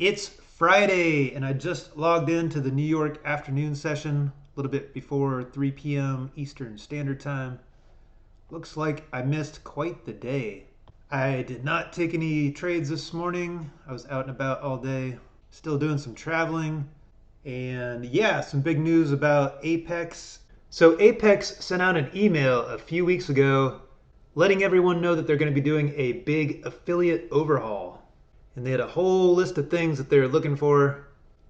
It's Friday, and I just logged into the New York afternoon session a little bit before 3 p.m. Eastern Standard Time. Looks like I missed quite the day. I did not take any trades this morning. I was out and about all day, still doing some traveling. And yeah, some big news about Apex. So Apex sent out an email a few weeks ago letting everyone know that they're going to be doing a big affiliate overhaul. And they had a whole list of things that they were looking for.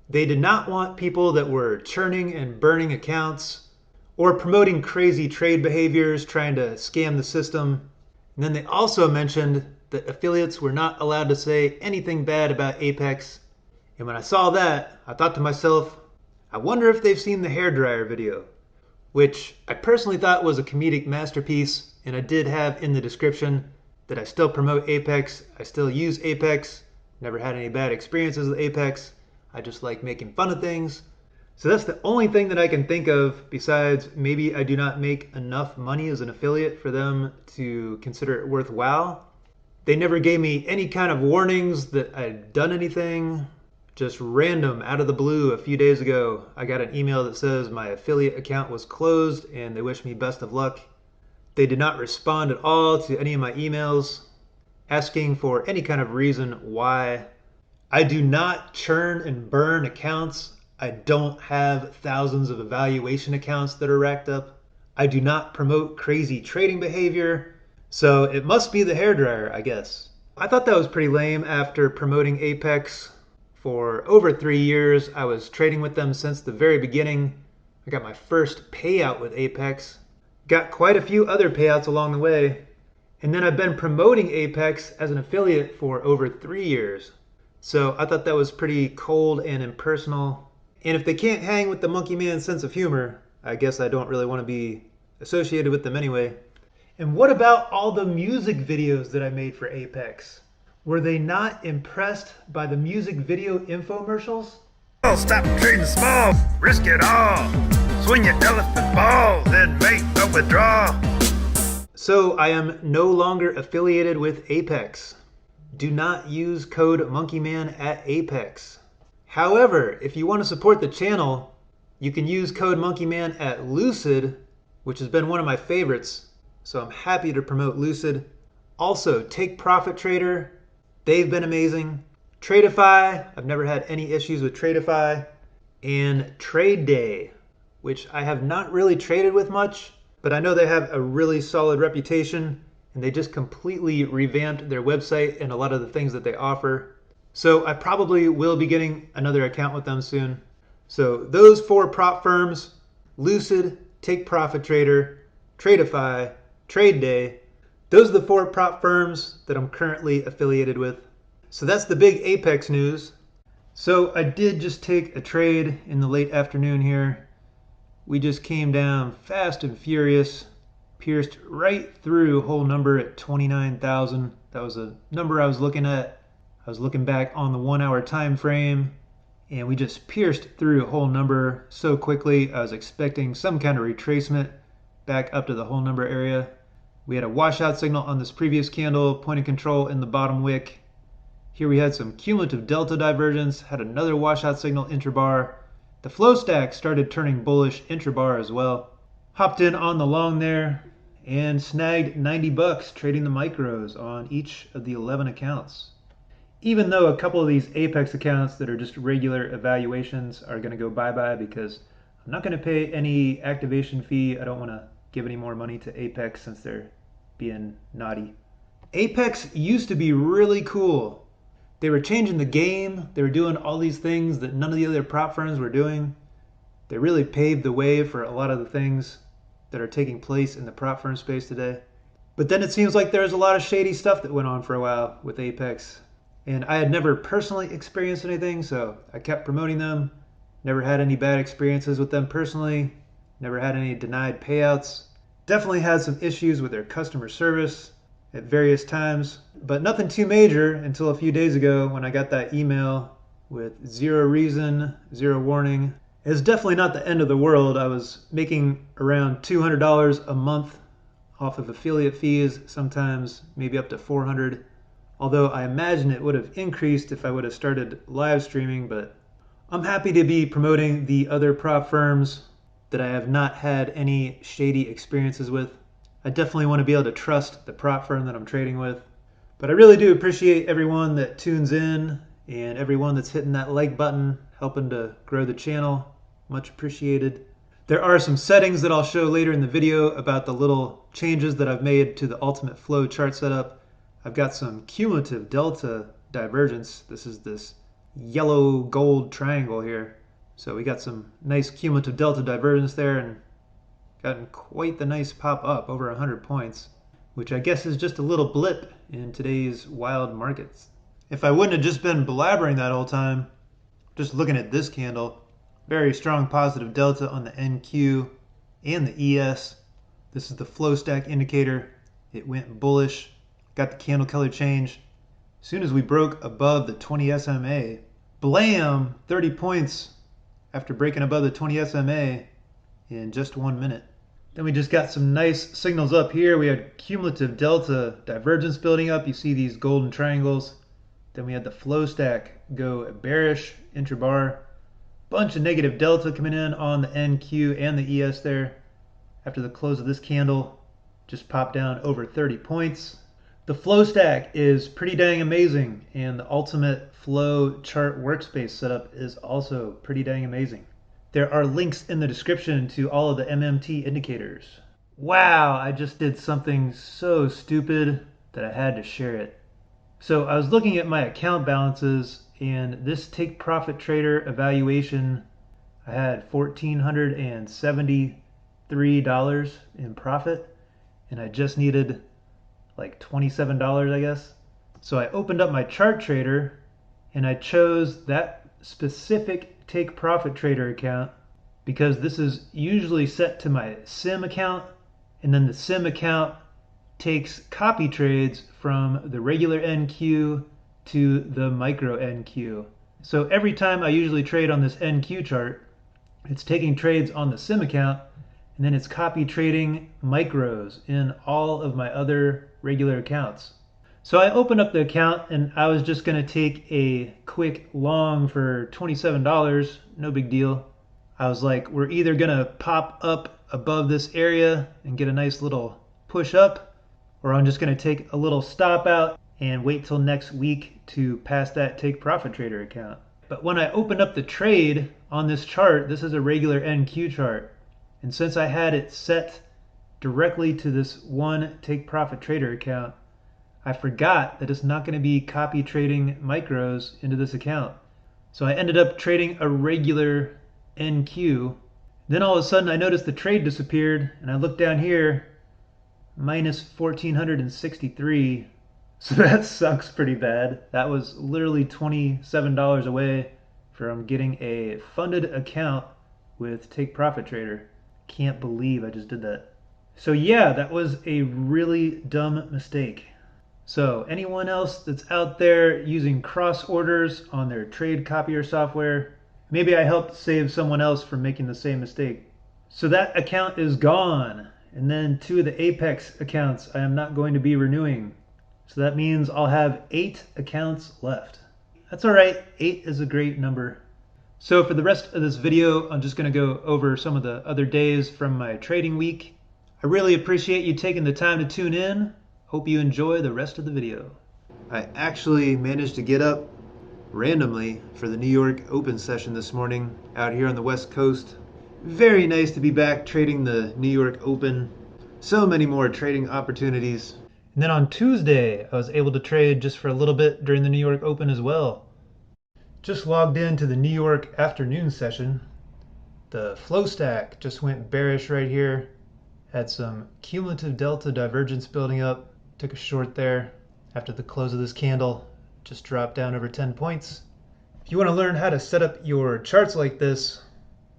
They did not want people that were churning and burning accounts or promoting crazy trade behaviors, trying to scam the system. And then they also mentioned that affiliates were not allowed to say anything bad about Apex. And when I saw that, I thought to myself, I wonder if they've seen the hairdryer video, which I personally thought was a comedic masterpiece. And I did have in the description that I still promote Apex. I still use Apex. Never had any bad experiences with Apex. I just like making fun of things. So that's the only thing that I can think of, besides maybe I do not make enough money as an affiliate for them to consider it worthwhile. They never gave me any kind of warnings that I'd done anything. Just random, out of the blue, a few days ago, I got an email that says my affiliate account was closed and they wish me best of luck. They did not respond at all to any of my emails asking for any kind of reason why. I do not churn and burn accounts. I don't have thousands of evaluation accounts that are racked up. I do not promote crazy trading behavior. So it must be the hairdryer, I guess. I thought that was pretty lame after promoting Apex for over 3 years. I was trading with them since the very beginning. I got my first payout with Apex. Got quite a few other payouts along the way. And then I've been promoting Apex as an affiliate for over 3 years. So I thought that was pretty cold and impersonal. And if they can't hang with the MonkeyMan sense of humor, I guess I don't really want to be associated with them anyway. And what about all the music videos that I made for Apex? Were they not impressed by the music video infomercials? Oh, stop trading small, risk it all. Swing your elephant ball, then make a withdrawal. So I am no longer affiliated with Apex. Do not use code MonkeyMan at Apex. However, if you want to support the channel, you can use code MonkeyMan at Lucid, which has been one of my favorites. So I'm happy to promote Lucid. Also, Take Profit Trader. They've been amazing. Tradeify. I've never had any issues with Tradeify. And TradeDay, which I have not really traded with much, but I know they have a really solid reputation, and they just completely revamped their website and a lot of the things that they offer. So I probably will be getting another account with them soon. So those 4 prop firms, Lucid, Take Profit Trader, Tradeify, TradeDay, those are the 4 prop firms that I'm currently affiliated with. So that's the big Apex news. So I did just take a trade in the late afternoon here. We just came down fast and furious, pierced right through whole number at 29,000. That was a number I was looking at. I was looking back on the 1 hour time frame, and we just pierced through a whole number so quickly. I was expecting some kind of retracement back up to the whole number area. We had a washout signal on this previous candle, point of control in the bottom wick. Here we had some cumulative delta divergence, had another washout signal intrabar. The flow stack started turning bullish intrabar as well. Hopped in on the long there and snagged 90 bucks trading the micros on each of the 11 accounts. Even though a couple of these Apex accounts that are just regular evaluations are going to go bye-bye because I'm not going to pay any activation fee. I don't want to give any more money to Apex since they're being naughty. Apex used to be really cool. They were changing the game. They were doing all these things that none of the other prop firms were doing. They really paved the way for a lot of the things that are taking place in the prop firm space today. But then it seems like there was a lot of shady stuff that went on for a while with Apex. And I had never personally experienced anything, so I kept promoting them. Never had any bad experiences with them personally. Never had any denied payouts. Definitely had some issues with their customer service at various times, but nothing too major until a few days ago when I got that email with 0 reason, 0 warning. It's definitely not the end of the world. I was making around $200 a month off of affiliate fees, sometimes maybe up to $400 although I imagine it would have increased if I would have started live streaming, but I'm happy to be promoting the other prop firms that I have not had any shady experiences with. I definitely want to be able to trust the prop firm that I'm trading with. But I really do appreciate everyone that tunes in and everyone that's hitting that like button, helping to grow the channel. Much appreciated. There are some settings that I'll show later in the video about the little changes that I've made to the ultimate flow chart setup. I've got some cumulative delta divergence. This is this yellow gold triangle here. So we got some nice cumulative delta divergence there and gotten quite the nice pop up, over 100 points, which I guess is just a little blip in today's wild markets. If I wouldn't have just been blabbering that whole time, just looking at this candle, very strong positive delta on the NQ and the ES. This is the flow stack indicator. It went bullish, got the candle color change. As soon as we broke above the 20 SMA, blam, 30 points after breaking above the 20 SMA in just 1 minute. Then we just got some nice signals up here. We had cumulative delta divergence building up. You see these golden triangles. Then we had the flow stack go bearish intrabar. Bunch of negative delta coming in on the NQ and the ES there. After the close of this candle, just popped down over 30 points. The flow stack is pretty dang amazing, and the ultimate flow chart workspace setup is also pretty dang amazing. There are links in the description to all of the MMT indicators. Wow, I just did something so stupid that I had to share it. So I was looking at my account balances, and this take profit trader evaluation, I had $1,473 in profit, and I just needed like $27, I guess. So I opened up my chart trader and I chose that specific take profit trader account because this is usually set to my sim account, and then the sim account takes copy trades from the regular NQ to the micro NQ. So every time I usually trade on this NQ chart, it's taking trades on the sim account, and then it's copy trading micros in all of my other regular accounts. So I opened up the account and I was just going to take a quick long for $27, no big deal. I was like, we're either going to pop up above this area and get a nice little push up, or I'm just going to take a little stop out and wait till next week to pass that take profit trader account. But when I opened up the trade on this chart, this is a regular NQ chart. And since I had it set directly to this one take profit trader account, I forgot that it's not going to be copy trading micros into this account. So I ended up trading a regular NQ. Then all of a sudden I noticed the trade disappeared, and I looked down here, minus 1,463. So that sucks pretty bad. That was literally $27 away from getting a funded account with Take Profit Trader. Can't believe I just did that. So yeah, that was a really dumb mistake. So anyone else that's out there using cross orders on their trade copier software, maybe I helped save someone else from making the same mistake. So that account is gone. And then 2 of the Apex accounts I am not going to be renewing. So that means I'll have 8 accounts left. That's all right, 8 is a great number. So for the rest of this video, I'm just gonna go over some of the other days from my trading week. I really appreciate you taking the time to tune in. Hope you enjoy the rest of the video. I actually managed to get up randomly for the New York Open session this morning out here on the West Coast. Very nice to be back trading the New York Open. So many more trading opportunities. And then on Tuesday, I was able to trade just for a little bit during the New York Open as well. Just logged into the New York afternoon session. The flow stack just went bearish right here. Had some cumulative delta divergence building up. Took a short there after the close of this candle. Just dropped down over 10 points. If you want to learn how to set up your charts like this,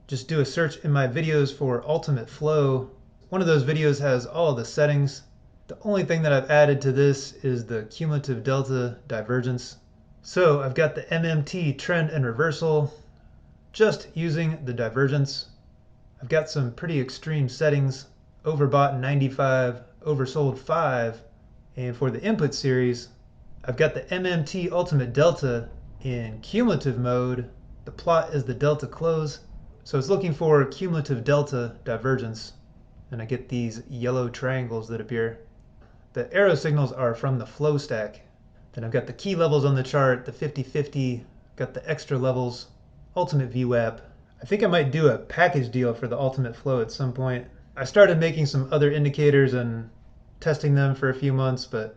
just do a search in my videos for Ultimate Flow. One of those videos has all the settings. The only thing that I've added to this is the cumulative delta divergence. So I've got the MMT trend and reversal, just using the divergence. I've got some pretty extreme settings, overbought 95, oversold 5, and for the input series, I've got the MMT Ultimate Delta in cumulative mode. The plot is the delta close. So it's looking for cumulative delta divergence. And I get these yellow triangles that appear. The arrow signals are from the flow stack. Then I've got the key levels on the chart, the 50-50, got the extra levels, ultimate VWAP. I think I might do a package deal for the ultimate flow at some point. I started making some other indicators and testing them for a few months, but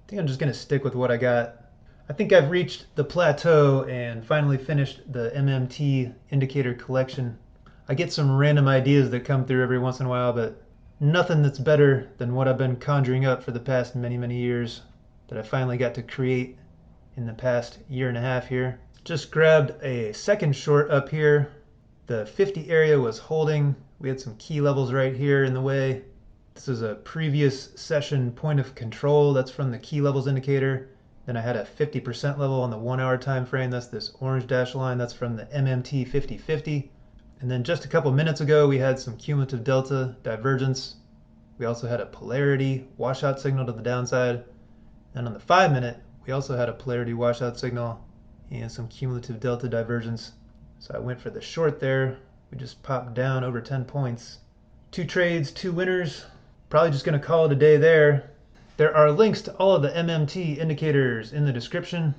I think I'm just going to stick with what I got. I think I've reached the plateau and finally finished the MMT indicator collection. I get some random ideas that come through every once in a while, but nothing that's better than what I've been conjuring up for the past many years that I finally got to create in the past year and a half here. Just grabbed a second short up here. The 50 area was holding. We had some key levels right here in the way. This is a previous session point of control. That's from the key levels indicator. Then I had a 50% level on the 1 hour time frame. That's this orange dashed line. That's from the MMT 50-50. And then just a couple minutes ago, we had some cumulative delta divergence. We also had a polarity washout signal to the downside. And on the 5 minute, we also had a polarity washout signal and some cumulative delta divergence. So I went for the short there. We just popped down over 10 points. 2 trades, 2 winners. Probably just going to call it a day there. There are links to all of the MMT indicators in the description.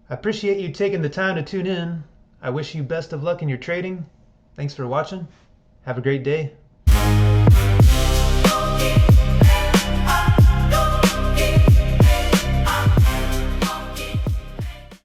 I appreciate you taking the time to tune in. I wish you best of luck in your trading. Thanks for watching. Have a great day.